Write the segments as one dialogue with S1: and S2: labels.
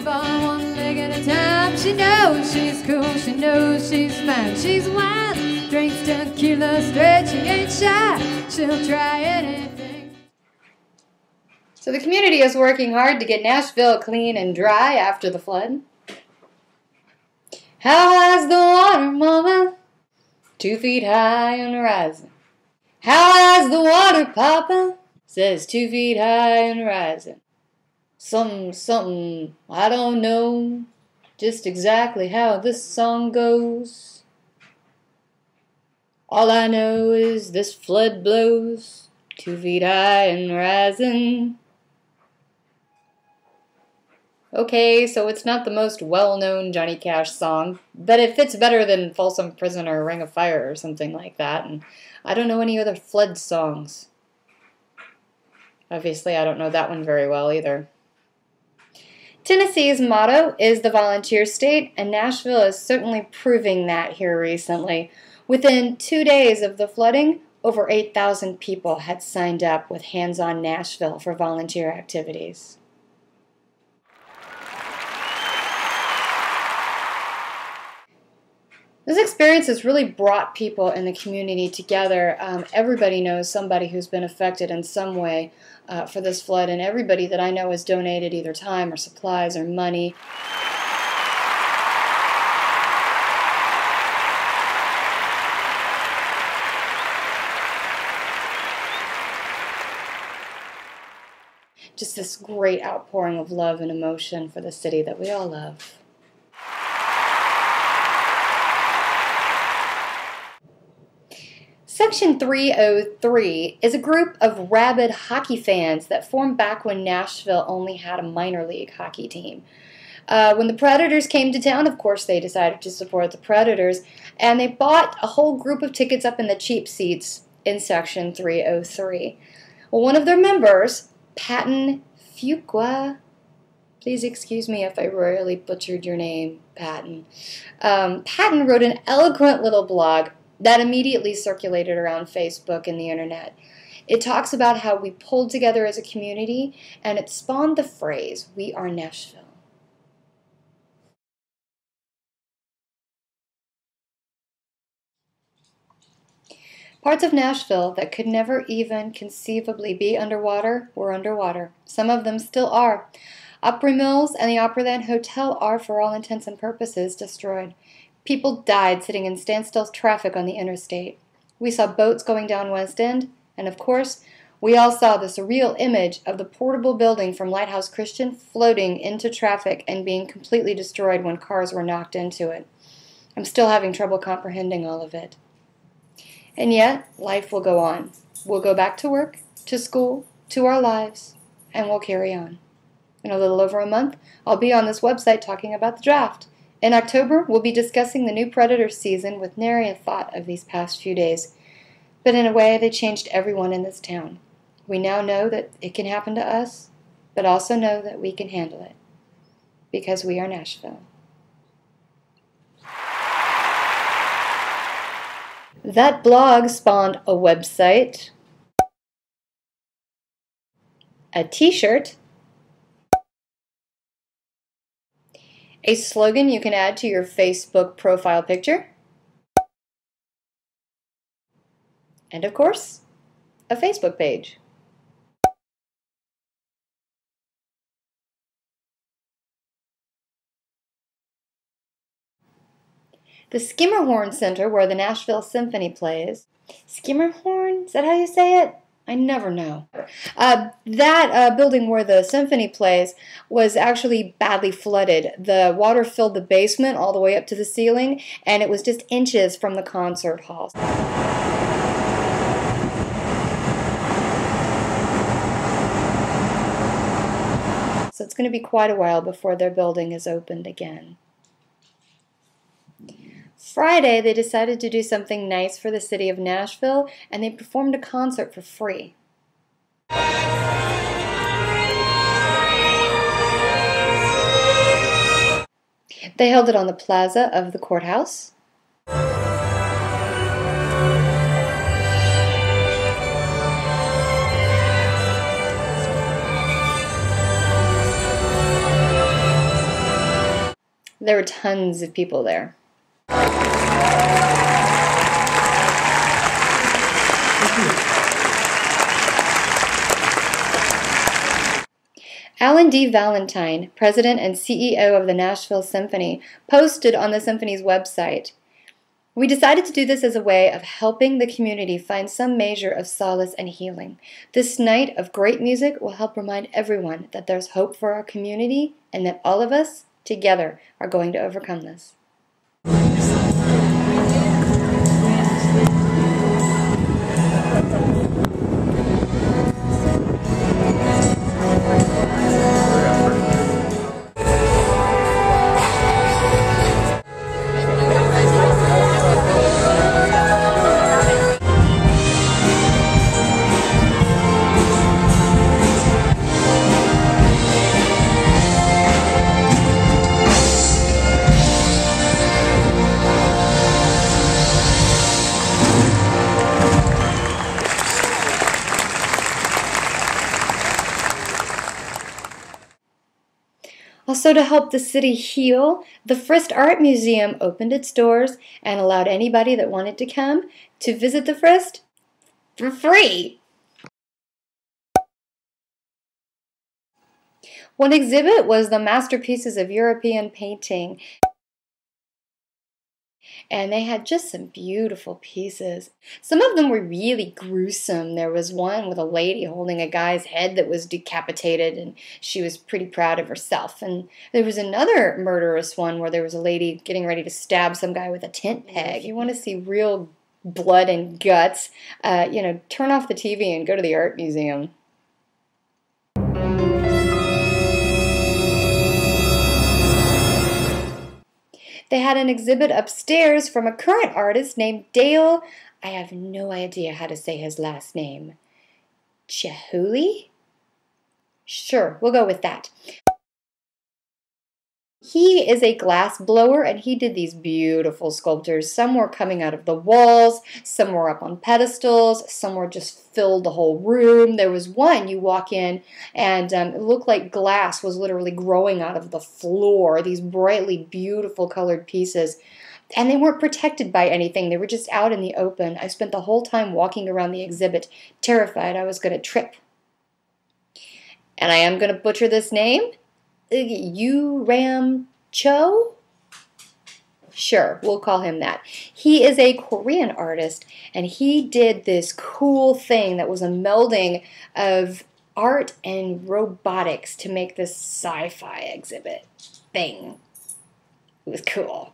S1: fall one leg at a time. She knows she's cool, she knows she's fine. She's wild, drinks tequila straight, she ain't shy, she'll try anything. So the community is working hard to get Nashville clean and dry after the flood. How high's the water, mama? 2 feet high and rising. How high's the water, papa? Says 2 feet high and rising. Something, I don't know just exactly how this song goes. All I know is this flood blows 2 feet high and rising. Okay, so it's not the most well-known Johnny Cash song, but it fits better than Folsom Prison or Ring of Fire or something like that, and I don't know any other flood songs. Obviously, I don't know that one very well either. Tennessee's motto is the volunteer state, and Nashville is certainly proving that here recently. Within 2 days of the flooding, over 8,000 people had signed up with Hands on Nashville for volunteer activities. This experience has really brought people in the community together. Everybody knows somebody who's been affected in some way for this flood, and everybody that I know has donated either time or supplies or money. Just this great outpouring of love and emotion for the city that we all love. Section 303 is a group of rabid hockey fans that formed back when Nashville only had a minor league hockey team. When the Predators came to town, of course, they decided to support the Predators, and they bought a whole group of tickets up in the cheap seats in Section 303. Well, one of their members, Patton Fuqua, please excuse me if I royally butchered your name, Patton. Patton wrote an eloquent little blog that immediately circulated around Facebook and the internet. It talks about how we pulled together as a community, and it spawned the phrase, "We are Nashville." Parts of Nashville that could never even conceivably be underwater were underwater. Some of them still are. Opry Mills and the Opryland Hotel are, for all intents and purposes, destroyed. People died sitting in standstill traffic on the interstate. We saw boats going down West End, and of course, we all saw the surreal image of the portable building from Lighthouse Christian floating into traffic and being completely destroyed when cars were knocked into it. I'm still having trouble comprehending all of it. And yet, life will go on. We'll go back to work, to school, to our lives, and we'll carry on. In a little over a month, I'll be on this website talking about the draft. In October, we'll be discussing the new Predators season with nary a thought of these past few days. But in a way, they changed everyone in this town. We now know that it can happen to us, but also know that we can handle it. Because we are Nashville. That blog spawned a website, a t-shirt, a slogan you can add to your Facebook profile picture, and of course, a Facebook page. The Skimmerhorn Center, where the Nashville Symphony plays. Skimmerhorn? Is that how you say it? I never know. That building where the symphony plays was actually badly flooded. The water filled the basement all the way up to the ceiling, and it was just inches from the concert hall. So it's going to be quite a while before their building is opened again. Friday, they decided to do something nice for the city of Nashville, and they performed a concert for free. They held it on the plaza of the courthouse. There were tons of people there. Alan D. Valentine, president and CEO of the Nashville Symphony, posted on the Symphony's website, "We decided to do this as a way of helping the community find some measure of solace and healing. This night of great music will help remind everyone that there's hope for our community and that all of us, together, are going to overcome this." Also, to help the city heal, the Frist Art Museum opened its doors and allowed anybody that wanted to come to visit the Frist for free. One exhibit was the masterpieces of European painting, and they had just some beautiful pieces. Some of them were really gruesome. There was one with a lady holding a guy's head that was decapitated, and she was pretty proud of herself. And there was another murderous one where there was a lady getting ready to stab some guy with a tent peg. If you want to see real blood and guts, turn off the TV and go to the art museum. They had an exhibit upstairs from a current artist named Dale. I have no idea how to say his last name. Chihuly? Sure, we'll go with that. He is a glass blower, and he did these beautiful sculptures. Some were coming out of the walls, some were up on pedestals, some were just filled the whole room. There was one, you walk in, and it looked like glass was literally growing out of the floor, these brightly beautiful colored pieces. And they weren't protected by anything. They were just out in the open. I spent the whole time walking around the exhibit, terrified I was going to trip. And I am going to butcher this name. Ram Cho? Sure, we'll call him that. He is a Korean artist, and he did this cool thing that was a melding of art and robotics to make this sci-fi exhibit thing. It was cool.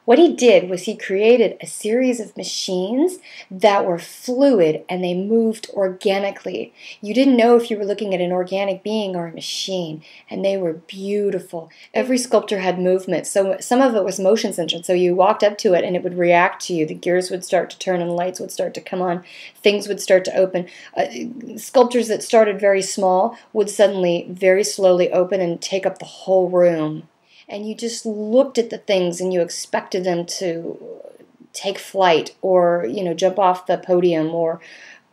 S1: What he did was he created a series of machines that were fluid and they moved organically. You didn't know if you were looking at an organic being or a machine, and they were beautiful. Every sculpture had movement, so some of it was motion censored, so you walked up to it and it would react to you. The gears would start to turn and lights would start to come on. Things would start to open. Sculptures that started very small would suddenly very slowly open and take up the whole room. And you just looked at the things and you expected them to take flight or, jump off the podium or,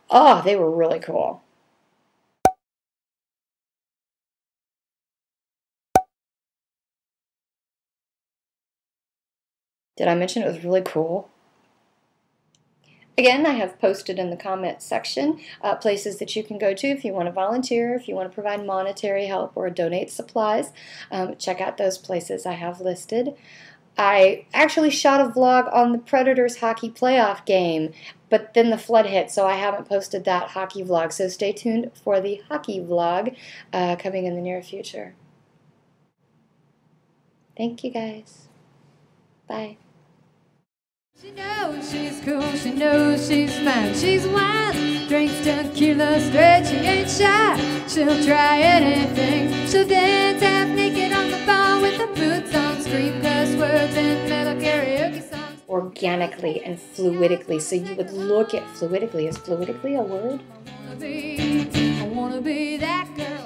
S1: they were really cool. Did I mention it was really cool? Again, I have posted in the comment section places that you can go to if you want to volunteer, if you want to provide monetary help or donate supplies. Check out those places I have listed. I actually shot a vlog on the Predators hockey playoff game, but then the flood hit, so I haven't posted that hockey vlog. So stay tuned for the hockey vlog coming in the near future. Thank you guys. Bye.
S2: She knows she's cool, she knows she's fine, she's wild, drinks tequila straight, she ain't shy, she'll try anything, she'll dance half naked on the bar with her boots on, scream cuss words and metal karaoke songs.
S1: Organically and fluidically, so you would look at fluidically. Is fluidically a word?
S2: I wanna be that girl.